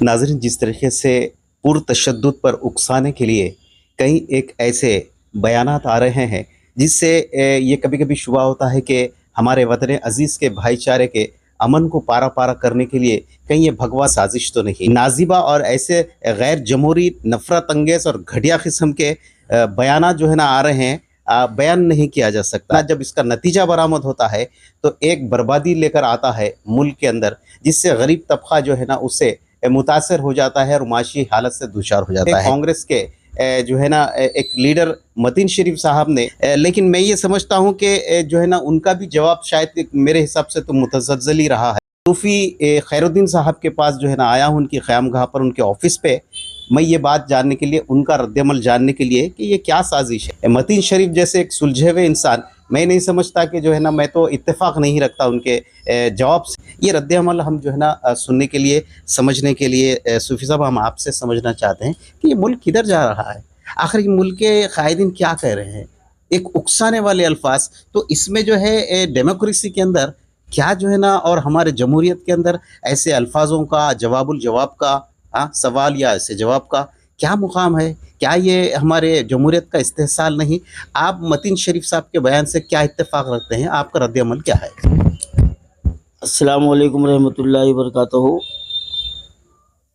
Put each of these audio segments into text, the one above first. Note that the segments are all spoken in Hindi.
नाज़रीन, जिस तरीके से पुरतशद्दुद पर उकसाने के लिए कई एक ऐसे बयानात आ रहे हैं जिससे ये कभी कभी शुबा होता है कि हमारे वतन अजीज़ के भाईचारे के अमन को पारा पारा करने के लिए कहीं ये भगवा साजिश तो नहीं। नाजिबा और ऐसे गैर जमहूरी नफरत अंगेज़ और घटिया किस्म के बयानात जो है ना आ रहे हैं, बयान नहीं किया जा सकता। जब इसका नतीजा बरामद होता है तो एक बर्बादी लेकर आता है मुल्क के अंदर, जिससे गरीब तबका जो है ना उससे मुतासर हो जाता है और माशी हालत से दुचार हो जाता है। कांग्रेस के जो है ना एक लीडर मतीन शरीफ साहब ने, लेकिन मैं ये समझता हूँ कि जो है ना उनका भी जवाब शायद मेरे हिसाब से तो मुतज़लज़ल ही रहा है। सूफ़ी खैरुद्दीन साहब के पास जो है ना आया हूँ, उनकी क़यामगाह पर, उनके ऑफिस पे, मैं ये बात जानने के लिए, उनका रद्दअमल जानने के लिए कि ये क्या साजिश है। मतीन शरीफ जैसे एक सुलझे हुए इंसान, मैं नहीं समझता कि जो है ना, मैं तो इत्तेफाक नहीं रखता उनके जवाब से। ये रद्दअमल हम जो है ना सुनने के लिए, समझने के लिए, सूफ़ी साहब हम आपसे समझना चाहते हैं कि ये मुल्क किधर जा रहा है, आखिर ये मुल्क के कायदीन क्या कह रहे हैं। एक उकसाने वाले अल्फाज, तो इसमें जो है डेमोक्रेसी के अंदर क्या जो है ना, और हमारे जमहूरियत के अंदर ऐसे अल्फाजों का, जवाबुल जवाब का, सवाल या ऐसे जवाब का क्या मुकाम है? क्या ये हमारे जमहूरियत का इस्तेहसाल नहीं? आप मतीन शरीफ साहब के बयान से क्या इत्तेफाक रखते हैं? आपका रद्द-ए-अमल क्या है? अस्सलाम वालेकुम रहमतुल्लाहि व बरकातहू।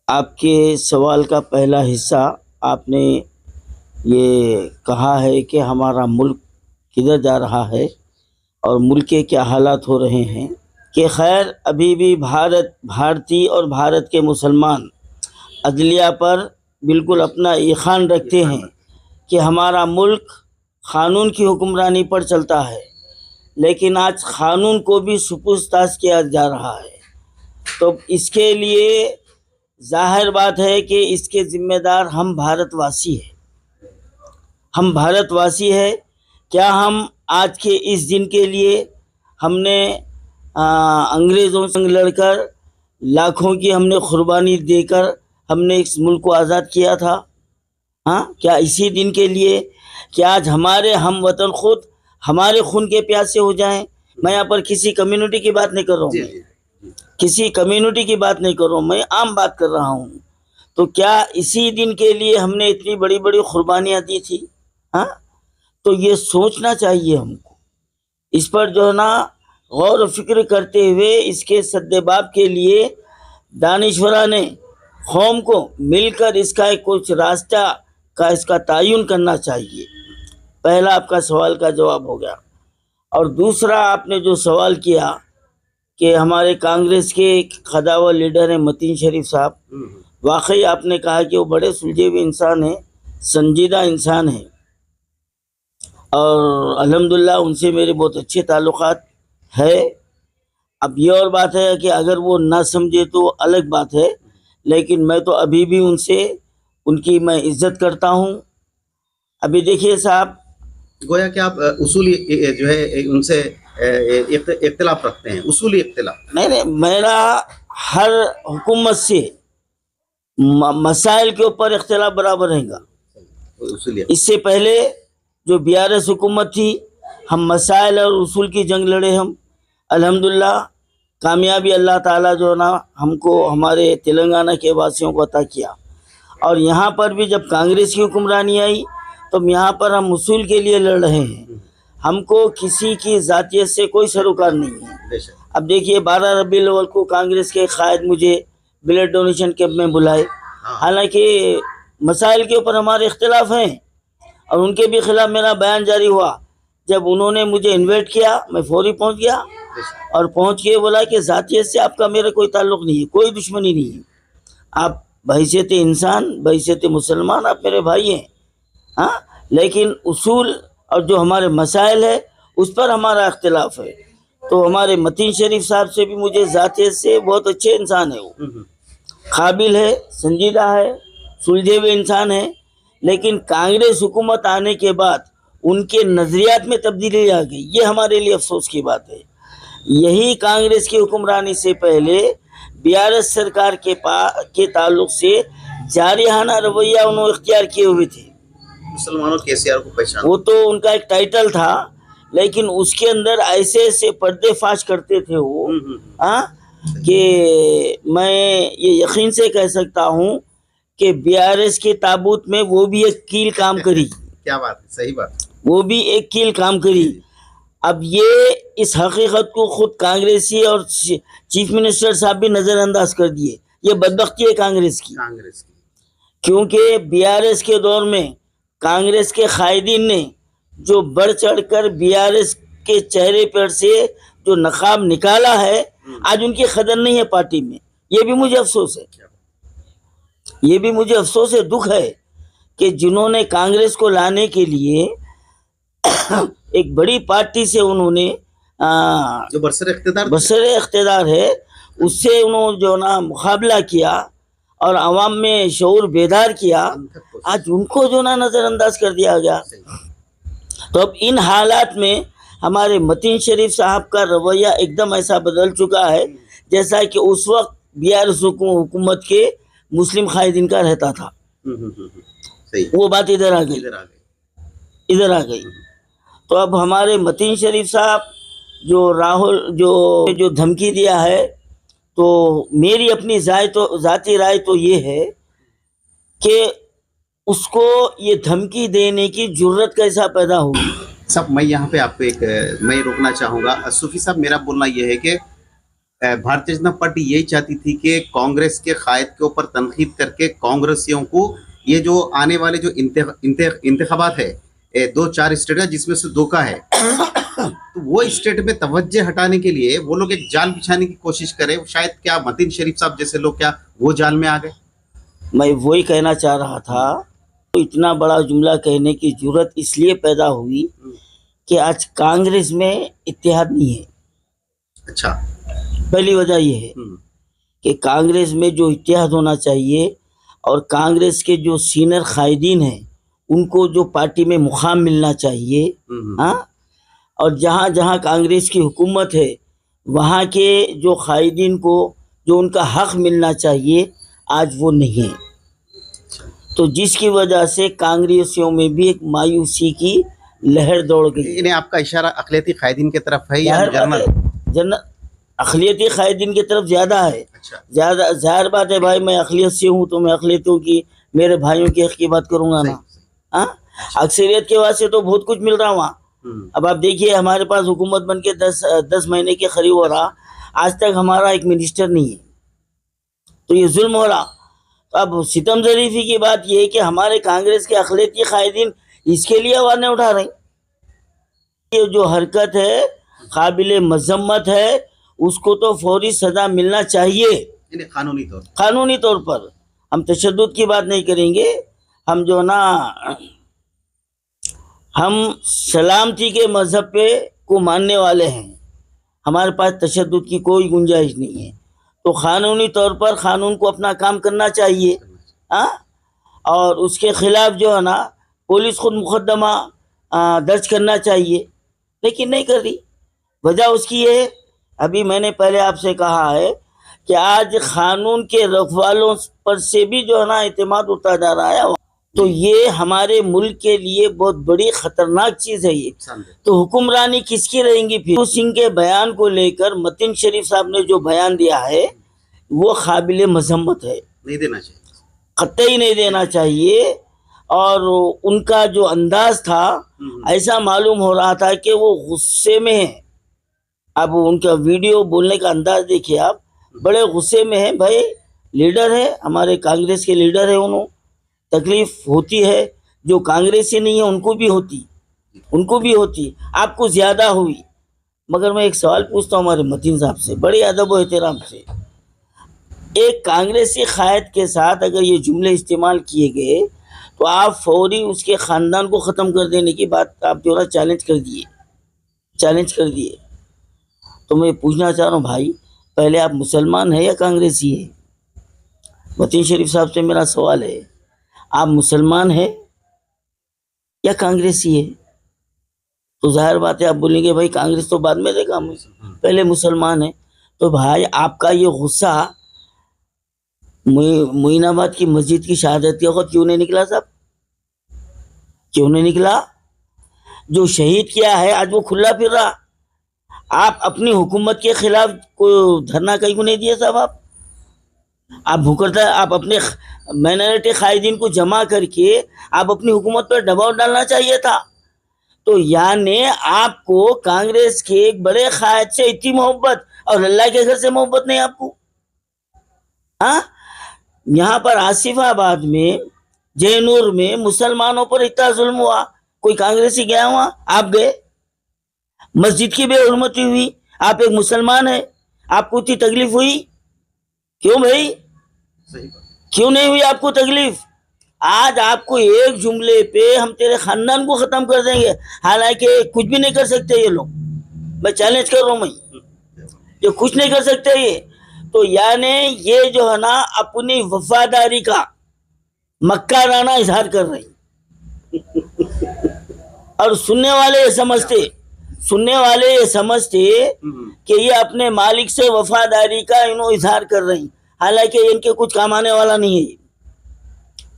आपके सवाल का पहला हिस्सा आपने ये कहा है कि हमारा मुल्क किधर जा रहा है और मुल्क के क्या हालात हो रहे हैं, कि खैर अभी भी भारतीय और भारत के मुसलमान अदलिया पर बिल्कुल अपना ईखान रखते हैं कि हमारा मुल्क क़ानून की हुक्मरानी पर चलता है, लेकिन आज क़ानून को भी सुपुस्तास किया जा रहा है। तो इसके लिए ज़ाहिर बात है कि इसके ज़िम्मेदार हम भारतवासी हैं। हम भारतवासी हैं। क्या हम आज के इस दिन के लिए हमने अंग्रेज़ों से लड़कर लाखों की हमने कुर्बानी देकर हमने इस मुल्क को आज़ाद किया था? हाँ, क्या इसी दिन के लिए कि आज हमारे हम वतन खुद हमारे खून के प्यासे हो जाएं? मैं यहाँ पर किसी कम्युनिटी की बात नहीं कर रहा हूँ, किसी कम्युनिटी की बात नहीं कर रहा हूँ, मैं आम बात कर रहा हूँ। तो क्या इसी दिन के लिए हमने इतनी बड़ी बड़ी कुर्बानियाँ दी थी? हाँ, तो ये सोचना चाहिए हमको, इस पर जो है ना गौर व फिक्र करते हुए इसके सद्देबाब के लिए दानिश्वरा ने कौम को मिलकर इसका एक कुछ रास्ता का इसका तयन करना चाहिए। पहला आपका सवाल का जवाब हो गया। और दूसरा आपने जो सवाल किया कि हमारे कांग्रेस के खदावर लीडर हैं मतीन शरीफ साहब, वाकई आपने कहा कि वो बड़े सुलझे हुए इंसान हैं, संजीदा इंसान हैं, और अल्हम्दुलिल्लाह उनसे मेरे बहुत अच्छे ताल्लुकात है। अब ये और बात है कि अगर वो ना समझे तो अलग बात है, लेकिन मैं तो अभी भी उनकी मैं इज़्ज़त करता हूँ। अभी देखिए साहब, गोया कि आप उसूली जो है उनसे इख्तिलाफ रखते हैं, उसूली इख्तिलाफ? नहीं, मेरा हर हुकूमत से मसाइल के ऊपर इख्तिलाफ बराबर रहेगा। इससे पहले जो BRS हुकूमत थी, हम मसाइल और उसूल की जंग लड़े। हम अल्हम्दुलिल्लाह कामयाबी अल्लाह ताला जो ना हमको हमारे तेलंगाना के वासियों को अता किया। और यहाँ पर भी जब कांग्रेस की हुक्मरानी आई तो यहाँ पर हम उसूल के लिए लड़ रहे हैं। हमको किसी की जातियत से कोई सरोकार नहीं है। अब देखिए 12 रबीउल अव्वल को कांग्रेस के कायद मुझे ब्लड डोनेशन कैंप में बुलाए, हालांकि मसाइल के ऊपर हमारे इख्तिलाफ हैं और उनके भी खिलाफ मेरा बयान जारी हुआ। जब उन्होंने मुझे इन्वाइट किया मैं फौरी पहुंच गया और पहुंच के बोला कि जातियत से आपका मेरा कोई ताल्लुक़ नहीं है, कोई दुश्मनी नहीं है, आप बहैसियत इंसान, बहैसियत मुसलमान आप मेरे भाई हैं। हाँ, लेकिन उसूल और जो हमारे मसाइल है उस पर हमारा इख्तिलाफ है। तो हमारे मतीन शरीफ साहब से भी मुझे जातियत से बहुत अच्छे इंसान है, वो काबिल है, संजीदा है, सुलझे हुए इंसान है, लेकिन कांग्रेस हुकूमत आने के बाद उनके नज़रियात में तब्दीली आ गई। ये हमारे लिए अफसोस की बात है। यही कांग्रेस की हुक्मरानी से पहले BRS सरकार के ताल्लुक से जारिहाना रवैया उन्होंने इख्तियार किए हुए थे। मुसलमानों के KCR को पहचान, वो तो उनका एक टाइटल था, लेकिन उसके अंदर ऐसे ऐसे पर्दे फाश करते थे वो, हाँ, कि मैं ये यकीन से कह सकता हूँ कि बीआरएस के ताबूत में वो भी एक कील काम करी। क्या बात है, सही बात। वो भी एक कील काम करी। अब ये इस हकीकत को खुद कांग्रेसी और चीफ मिनिस्टर साहब भी नजरअंदाज कर दिए। ये बदबख्ती है कांग्रेस की, क्योंकि बीआरएस के दौर में कांग्रेस के कायदीन ने जो बढ़ चढ़कर बीआरएस के चेहरे पर से जो नकाब निकाला है, आज उनकी कदर नहीं है पार्टी में। ये भी मुझे अफसोस है, ये भी मुझे अफसोस है, दुख है कि जिन्होंने कांग्रेस को लाने के लिए एक बड़ी पार्टी से उन्होंने जो बरसरे इख्तिदार है उससे उन्होंने जो ना मुकाबला किया और आवाम में शऊर बेदार किया, आज उनको जो ना नज़रअंदाज कर दिया गया। तो अब इन हालात में हमारे मतीन शरीफ साहब का रवैया एकदम ऐसा बदल चुका है जैसा कि उस वक्त बीआरएस हुकूमत के मुस्लिम कायदीन का रहता था। वो बात इधर आ गई। तो अब हमारे मतीन शरीफ साहब जो राहुल जो धमकी दिया है, तो मेरी अपनी जाती राय तो ये है कि उसको ये धमकी देने की जरूरत कैसा पैदा हुई। सब मैं यहाँ पे आपको मैं रोकना चाहूँगा। सूफी साहब, मेरा बोलना ये है कि भारतीय जनता पार्टी यही चाहती थी कि कांग्रेस के कायद के ऊपर तनकीद करके कांग्रेसियों को ये जो आने वाले जो इंतखाबात है 2-4 स्टेट का, जिसमें से 2 का है, तो वो स्टेट में तवज्जो हटाने के लिए वो लोग एक जाल बिछाने की कोशिश करे। शायद क्या मतीन शरीफ साहब जैसे लोग क्या वो जाल में आ गए? मैं वही कहना चाह रहा था। तो इतना बड़ा जुमला कहने की जरूरत इसलिए पैदा हुई कि आज कांग्रेस में इत्तेहाद नहीं है। अच्छा, पहली वजह ये है कि कांग्रेस में जो इत्तेहाद होना चाहिए और कांग्रेस के जो सीनियर कायदीन हैं उनको जो पार्टी में मुकाम मिलना चाहिए, हाँ, और जहाँ जहाँ कांग्रेस की हुकूमत है वहाँ के जो कायदीन को जो उनका हक मिलना चाहिए आज वो नहीं है। तो जिसकी वजह से कांग्रेसियों में भी एक मायूसी की लहर दौड़ गई। इन्हें आपका इशारा अक़लियती कायदीन की तरफ है या जनरल अक़लियती कायदीन की तरफ ज़्यादा है? अच्छा, ज़्यादा ज़ाहिर बात है भाई, मैं अक़लियत से हूँ तो मैं अक़लियतों की, मेरे भाइयों के हक़ की बात करूँगा ना। हाँ, अक्सरियत के वास्ते तो बहुत कुछ मिल रहा वहाँ। अब आप देखिए, हमारे पास हुकूमत बन के 10 महीने के करीब हो रहा, आज तक हमारा एक मिनिस्टर नहीं है, तो ये जुल्म हो रहा। तो अब सितम ज़रीफ़ी की बात यह है कि हमारे कांग्रेस के अक़लियती कायदीन इसके लिए आवाज़ नहीं उठा रहे। ये जो हरकत है काबिल मज़म्मत है, उसको तो फौरी सज़ा मिलना चाहिए कानूनी तौर पर। हम तशद्दुद की बात नहीं करेंगे, हम जो ना हम सलामती के मज़हब पे को मानने वाले हैं, हमारे पास तशद्दुद की कोई गुंजाइश नहीं है। तो कानूनी तौर पर कानून को अपना काम करना चाहिए, हाँ, और उसके ख़िलाफ़ जो है ना पुलिस खुद मुकदमा दर्ज करना चाहिए, लेकिन नहीं कर रही। वजह उसकी ये है, अभी मैंने पहले आपसे कहा है कि आज कानून के रखवालों पर से भी जो है ना एतमाद उठता जा रहा है। तो ये हमारे मुल्क के लिए बहुत बड़ी ख़तरनाक चीज़ है ये। तो हुक्मरानी किसकी रहेंगी फिर? सिंह के बयान को लेकर मतीन शरीफ साहब ने जो बयान दिया है वो काबिल मज़म्मत है, नहीं देना चाहिए, कतई नहीं देना चाहिए। और उनका जो अंदाज था ऐसा मालूम हो रहा था कि वो गुस्से में है। अब उनका वीडियो बोलने का अंदाज देखिए आप, बड़े गुस्से में है भाई। लीडर है, हमारे कांग्रेस के लीडर है, उन्होंने तकलीफ होती है, जो कांग्रेसी नहीं है उनको भी होती, आपको ज़्यादा हुई। मगर मैं एक सवाल पूछता हूँ हमारे मतीन साहब से, बड़े अदब व एहतराम से, एक कांग्रेसी कायद के साथ अगर ये जुमले इस्तेमाल किए गए तो आप फौरी उसके ख़ानदान को ख़त्म कर देने की बात आप जो है चैलेंज कर दिए। तो मैं पूछना चाह रहा हूँ भाई, पहले आप मुसलमान हैं या कांग्रेसी है? मतीन शरीफ साहब से मेरा सवाल है, आप मुसलमान हैं या कांग्रेसी है? तो जाहिर बात है आप बोलेंगे भाई कांग्रेस तो बाद में देगा, पहले मुसलमान है। तो भाई आपका ये गुस्सा मोइनाबाद की मस्जिद की शहादत के वक्त क्यों नहीं निकला साहब? क्यों नहीं निकला? जो शहीद किया है आज वो खुला फिर रहा, आप अपनी हुकूमत के खिलाफ कोई धरना कहीं को नहीं दिया साहब। आप भूखरता आप अपने माइनॉरिटी कायदीन को जमा करके आप अपनी हुकूमत पर दबाव डालना चाहिए था। तो यानी आपको कांग्रेस के एक बड़े कायद से इतनी मोहब्बत और अल्लाह के घर से मोहब्बत नहीं आपको। हाँ, यहाँ पर आसिफाबाद में जैनूर में मुसलमानों पर इतना जुल्म हुआ, कोई कांग्रेसी गया हुआ? आप गए? मस्जिद की बेहुरमती हुई, आप एक मुसलमान है, आपको इतनी तकलीफ हुई? क्यों भाई, क्यों नहीं हुई आपको तकलीफ? आज आपको एक जुमले पे हम तेरे खानदान को खत्म कर देंगे, हालांकि कुछ भी नहीं कर सकते ये लोग। मैं चैलेंज कर रहा हूं, मैं ये कुछ नहीं कर सकते ये। तो यानी ये जो है ना अपनी वफादारी का मक्काराना इजहार कर रही और सुनने वाले ये समझते कि ये अपने मालिक से वफादारी का इजहार कर रही, हालांकि इनके कुछ काम आने वाला नहीं है,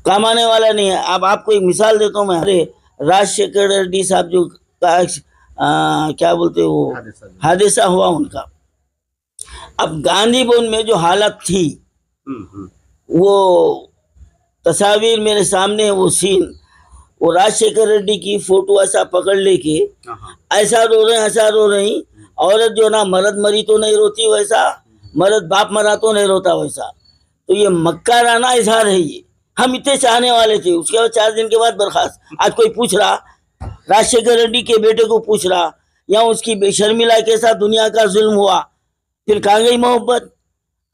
काम आने वाला नहीं है। अब आपको एक मिसाल देता हूँ मैं। अरे राजशेखर रेड्डी साहब जो क्या बोलते वो हादसा हुआ उनका, अब गांधी भवन में जो हालत थी, वो तस्वीर मेरे सामने है, वो सीन, वो राजशेखर रेड्डी की फोटो ऐसा पकड़ लेके ऐसा रो रही। औरत जो ना मर्द मरी तो नहीं रोती वैसा, मर्द बाप मरा तो नहीं रोता वैसा। तो ये मक्काराना इजहार है, ये हम इतने चाहने वाले थे। उसके बाद 4 दिन के बाद बर्खास्त। आज कोई पूछ रहा, राजशेखर रेड्डी के बेटे को पूछ रहा, या उसकी बेशर्मिला के साथ दुनिया का जुल्म हुआ, फिर कहाँ गई मोहब्बत?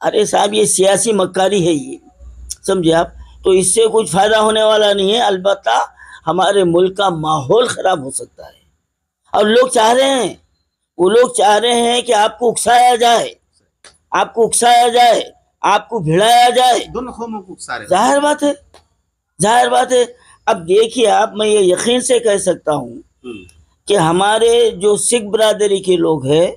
अरे साहब ये सियासी मक्कारी है ये, समझे आप? तो इससे कुछ फायदा होने वाला नहीं है, अलबत्ता हमारे मुल्क का माहौल खराब हो सकता है। और लोग चाह रहे हैं, वो लोग चाह रहे हैं कि आपको उकसाया जाए, आपको भिड़ाया जाए, दोनों कौमों को उकसा रहे। जाहिर बात है। अब देखिए आप, मैं ये यकीन से कह सकता हूँ कि हमारे जो सिख बरादरी के लोग हैं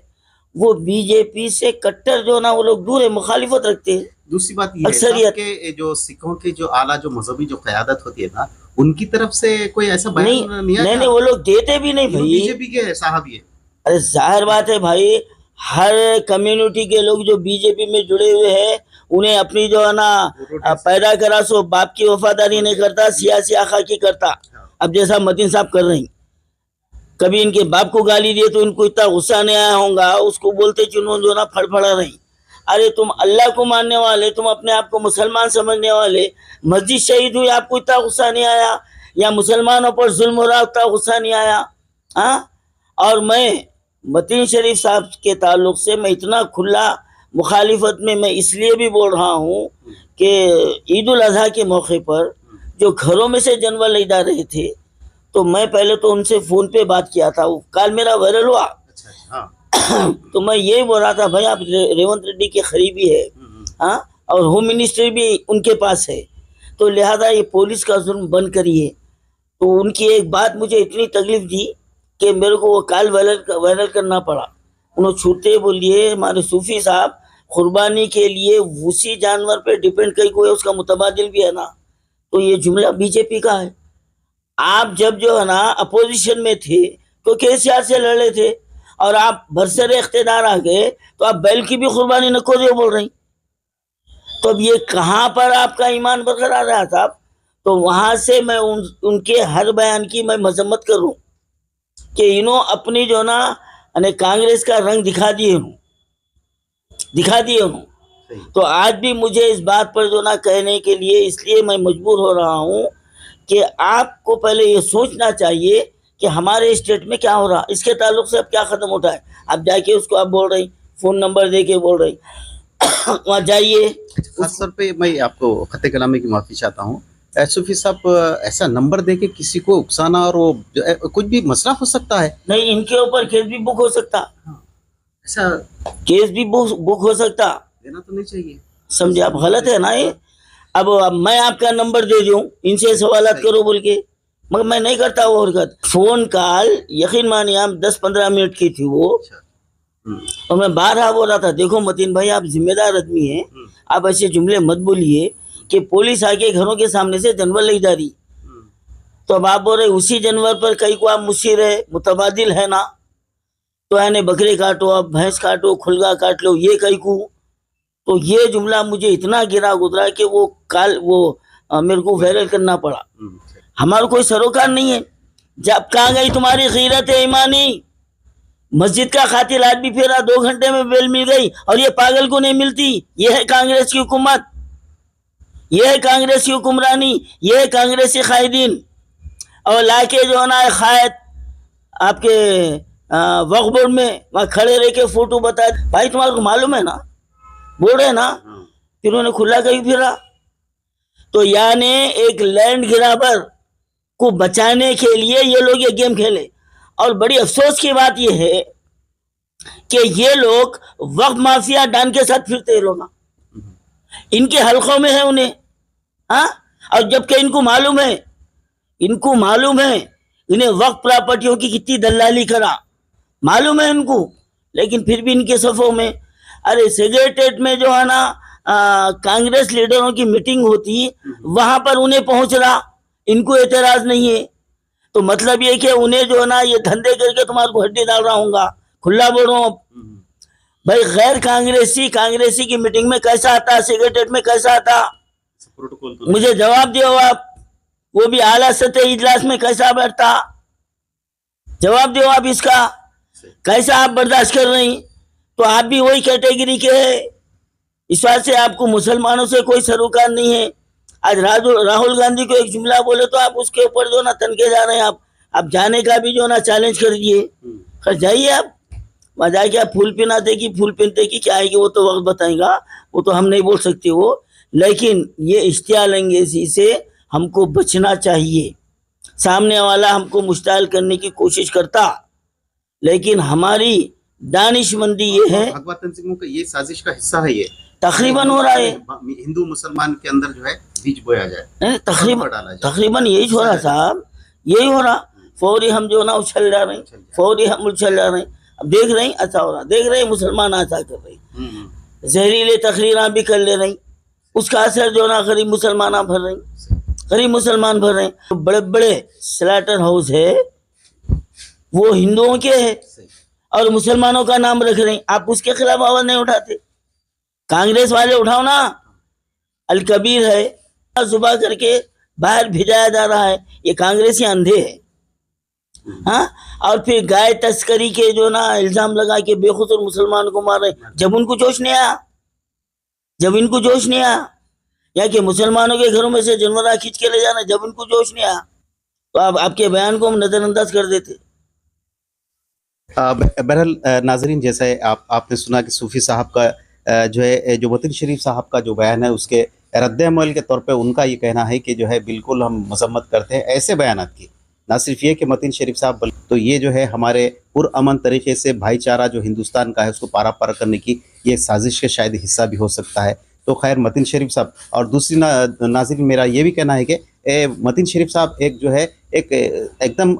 वो बीजेपी से कट्टर जो ना वो लोग दूर है, मुखालिफत रखते हैं। दूसरी बात ये है कि जो सिखों की जो आला जो मजहबी जो क़यादत होती है ना, उनकी तरफ से कोई ऐसा बयान नहीं, वो लोग देते भी नहीं भाई, बीजेपी के साहब ये। अरे जाहिर बात है भाई, हर कम्युनिटी के लोग जो बीजेपी में जुड़े हुए हैं उन्हें अपनी जो है ना पैदा करा सो बाप की वफादारी नहीं करता, सियासी आखा की करता। अब जैसा मतीन साहब कर रही, कभी इनके बाप को गाली दिए तो इनको इतना गुस्सा नहीं आया होगा, उसको बोलते चुनो जो ना फड़फड़ा रही। अरे तुम अल्लाह को मानने वाले, तुम अपने आप को मुसलमान समझने वाले, मस्जिद शहीद हुई आपको इतना गुस्सा नहीं आया? या मुसलमानों पर जुल्म हो रहा उतना गुस्सा नहीं आया? हाँ, और मैं मतीन शरीफ साहब के ताल्लुक से मैं इतना खुला मुखालिफत में मैं इसलिए भी बोल रहा हूँ कि ईद उल अजहा के मौके पर जो घरों में से जानवर ले जा रहे थे, तो मैं पहले तो उनसे फ़ोन पे बात किया था, वो कॉल मेरा वायरल हुआ। तो मैं यही बोल रहा था भाई आप रेवंत रेड्डी के करीबी है, हाँ, और होम मिनिस्ट्री भी उनके पास है, तो लिहाजा ये पुलिस का जुल्म बंद करिए। तो उनकी एक बात मुझे इतनी तकलीफ दी कि मेरे को वो कॉल वायरल करना पड़ा। उन्होंने छूटते बोलिए हमारे सूफी साहब कुर्बानी के लिए उसी जानवर पे डिपेंड कहीं कोई उसका मुतबादिल भी है ना, तो ये जुमला बीजेपी का है। आप जब जो है ना अपोजिशन में थे तो केसीआर से लड़े थे, और आप बरसरे इख्तिदार आ गए तो आप बैल की भी कुर्बानी न करो बोल रही। तो अब ये कहाँ पर आपका ईमान बरकरार रहा साहब? तो वहां से मैं उनके हर बयान की मैं मजम्मत करूं कि इन्हों अपनी जो ना कांग्रेस का रंग दिखा दिए हूँ। तो आज भी मुझे इस बात पर जो ना कहने के लिए इसलिए मैं मजबूर हो रहा हूँ कि आपको पहले ये सोचना चाहिए कि हमारे स्टेट में क्या हो रहा, इसके ताल्लुक से अब क्या ख़त्म होता है। आप जाके उसको आप बोल रही, फ़ोन नंबर दे के बोल रही वहाँ जाइए। खास तौर पे मैं आपको खत्ते कलामी की माफ़ी चाहता हूँ, सूफी साहब ऐसा नंबर दे के किसी को उकसाना और वो कुछ भी मसला हो सकता है। नहीं, इनके ऊपर केस भी बुक हो सकता, ऐसा केस भी बुक हो सकता, देना तो नहीं चाहिए, समझे आप? गलत है ना ये। अब मैं आपका नंबर दे दूं, इनसे सवालात करो बोल के, मगर मैं नहीं करता वो हरकत। फ़ोन कॉल यकीन मानिए आप 10-15 मिनट की थी वो, और मैं बारहा बोल रहा था देखो मतीन भाई आप जिम्मेदार आदमी हैं, आप ऐसे जुमले मत बोलिए कि पुलिस आके घरों के सामने से जानवर ले जा रही, तो अब आप बोल रहे उसी जानवर पर कहीं को आप मुशीर है, मुतबादिल है ना, तो यानी बकरे काटो, अब भैंस काटो, खुलगा काट लो, ये कहीं को। तो ये जुमला मुझे इतना गिरा गुजरा कि मेरे को वायरल करना पड़ा। हमारा कोई सरोकार नहीं है। जब कहाँ गई तुम्हारी गैरत ईमानी? मस्जिद का खातिर आदमी फेरा, 2 घंटे में बेल मिल गई, और ये पागल को नहीं मिलती। ये है कांग्रेस की हुकूमत, ये है कांग्रेस की हुक्मरानी, ये है कांग्रेसी कायदीन। और लाके जो है ना खायद आपके वक्फ बोर्ड में वहाँ खड़े रह के फोटो बताए, भाई तुम्हारे को मालूम है ना, बोर्ड है ना, फिर उन्होंने खुला कहीं फिरा। तो यानी एक लैंड ग्रैबर को बचाने के लिए ये लोग ये गेम खेले। और बड़ी अफसोस की बात ये है कि ये लोग वक्फ माफिया डान के साथ फिरते हैं लोग, इनके हलकों में है उन्हें। हाँ, और जबकि इनको मालूम है इन्हें वक्फ प्रॉपर्टियों की कितनी दलाली करा, मालूम है इनको, लेकिन फिर भी इनके सफों में। अरे सेक्रेटेरिएट में जो है ना कांग्रेस लीडरों की मीटिंग होती, वहां पर उन्हें पहुंच रहा, इनको एतराज नहीं है। तो मतलब ये कि उन्हें जो है ना ये धंधे करके तुम्हारे को हड्डी डाल रहा हूँगा, खुला बोल रहा हूँ। भाई गैर कांग्रेसी की मीटिंग में कैसा आता, सेक्रेटेरिएट में कैसा आता, मुझे जवाब दो आप। वो भी आला सतह इजलास में कैसा बैठता, जवाब दो आप इसका। कैसा आप बर्दाश्त कर रही? तो आप भी वही कैटेगरी के हैं। इस बात से आपको मुसलमानों से कोई सरोकार नहीं है। आज राहुल गांधी को एक जुमला बोले तो आप उसके ऊपर जो ना तनके जा रहे हैं। आप जाने का भी जो ना चैलेंज कर दिए। खैर जाइए आप वहाँ जाके, आप फूल पहनाते कि फूल पहनते कि क्या है कि वो तो वक्त बताएगा, वो तो हम नहीं बोल सकते वो। लेकिन ये इश्तियाल अंगेजी से हमको बचना चाहिए। सामने वाला हमको मुश्ताल करने की कोशिश करता, लेकिन हमारी दानिशमंदी ये है, भगवा तंजीमों का ये साजिश का हिस्सा है। ये तकरीबन हो रहा है, हिंदू मुसलमान के अंदर जो है बीज बोया जाए, तकरीबन यही हो रहा साहब, यही हो रहा। फौरी हम जो ना उछल जा रहे हैं, फौरी हम उछल जा रहे हैं। अब देख रहे हैं अच्छा हो रहा, देख रहे हैं मुसलमान अच्छा कर रहे हैं, जहरीले तकरीरा भी कर ले रही, उसका असर जो ना गरीब मुसलमान भर रहे, गरीब मुसलमान भर रहे हैं। तो बड़े बड़े स्लैटर हाउस है वो हिंदुओं के है और मुसलमानों का नाम रख रहे हैं, आप उसके खिलाफ आवाज नहीं उठाते। कांग्रेस वाले उठाओ ना, अल कबीर है सुबह करके बाहर भिजाया जा रहा है, ये कांग्रेसी अंधे है। हाँ, और फिर गाय तस्करी के जो ना इल्जाम लगा के बेखुसूर मुसलमान को मार रहे, जब उनको जोश नहीं आया, जब इनको जोश नहीं आया, या कि मुसलमानों के घरों में से जानवर खींच के ले जाना, जब इनको जोश नहीं आया, तो आप आपके बयान को हम नजरअंदाज कर देते। बहरहाल नाजरीन, जैसे आपने सुना कि सूफी साहब का जो है, जो मतीन शरीफ साहब का जो बयान है, उसके रद्द-ए-अमल के तौर पे उनका ये कहना है कि जो है बिल्कुल हम मजम्मत करते हैं ऐसे बयानात की। ना सिर्फ ये कि मतीन शरीफ साहब, तो ये जो है हमारे पुरअमन तरीके से भाईचारा जो हिंदुस्तान का है उसको पारा पारा करने की ये साजिश के शायद हिस्सा भी हो सकता है। तो खैर मतीन शरीफ साहब, और दूसरी नाज़रीन मेरा ये भी कहना है कि मतीन शरीफ साहब एक जो है एक एकदम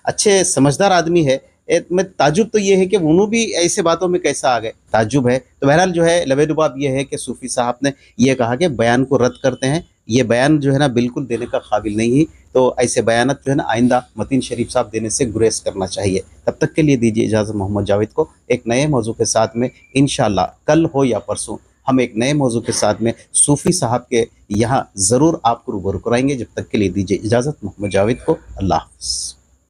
अच्छे समझदार आदमी है। में ताजुब तो ये है कि उन्होंने भी ऐसे बातों में कैसा आ गए, ताजुब है। तो बहरहाल जो है लबेदुबाब ये है कि सूफी साहब ने ये कहा कि बयान को रद्द करते हैं, ये बयान जो है ना बिल्कुल देने का काबिल नहीं है। तो ऐसे बयान जो है ना आइंदा मतीन शरीफ साहब देने से गुरेज करना चाहिए। तब तक के लिए दीजिए इजाज़त मोहम्मद जावेद को। एक नए मौजू के साथ में इंशाअल्लाह कल हो या परसों हम एक नए मौजू के साथ में सूफी साहब के यहाँ ज़रूर आपको रूबरू कराएंगे। जब तक के लिए दीजिए इजाज़त मोहम्मद जावेद को। अल्लाह हाफ़िज़।